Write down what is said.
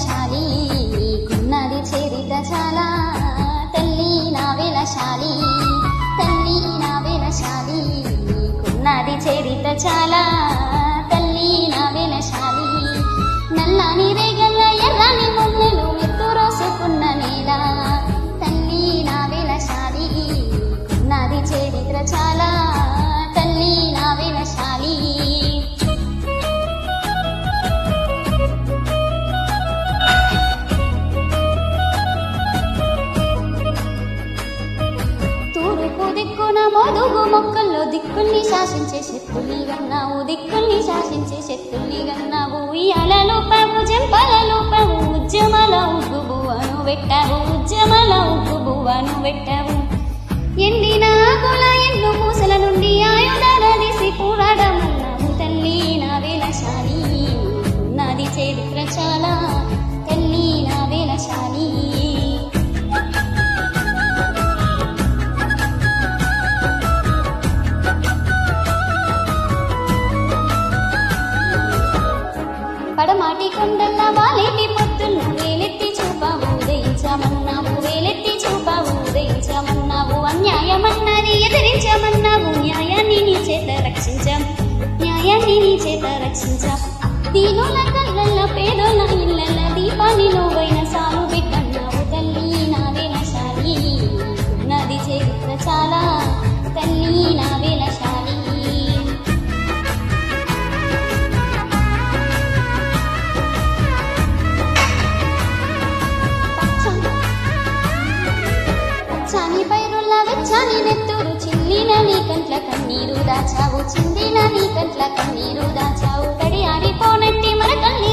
వేలశాలి నీకున్నది చరిత చాలా తల్లి నా వేలశాలి తల్లి నా వేలశాలి నీకున్నది చరిత చాలా తల్లి నా వేలశాలి నల్లని రేగల్ల ఎర్రని ముల్లెలు ఎత్తు రోసుకున్న నేల తల్లి నా వేలశాలి నీకున్నది చరిత్ర చాలా తల్లి నా వేలశాలి దిక్కున మోదుగు మొక్కల్లో దిక్కుల్ని శాసించే శక్తుల్ని గన్నావు దిక్కుల్ని శాసించే శక్తుల్ని గన్నావు ఇయాలలోపావు జంపలలోపావు ఉద్యమల ఉగ్గు బువ్వను పెట్టావు ఉద్యమల ఉగ్గు బువ్వను పెట్టావు ఎండిన ఆకుల ఎన్ను పూసల నుండి ఆయుధాల తీసి పోరాడమన్నావు తల్లి నా వేలశాలి ఉన్నది చరిత్ర చాలా తల్లి నా వేలశాలి పడమాటి కొండల్ల వాలేటి పొత్తులు వేలెత్తి చూపావు ఉదయించమన్నావు వేలెత్తి చూపావు ఉదయించమన్నావు అన్యాయమన్నది ఎదిరించమన్నావు న్యాయాన్ని నీ చేత రక్షించాం న్యాయాన్ని నీ చేత రక్షించాం దీనుల కళ్ళల్ల పేదోళ్ళ ఇళ్ళల్ల దీపాన్ని నువ్వైన సాగు పెట్టన్నావు తల్లి నా వేలశాలి ఉన్నది చరిత్ర చాలా తల్లి నా వేలశాలి చాని పైరుల్ల వెచ్చాని నెత్తూరు చిల్లిన నీ కంట్ల కన్నీరు దాచావు చిందిన నీ కంట్ల కన్నీరు దాచావు కడి ఆడిపోనట్టి మన కల్ని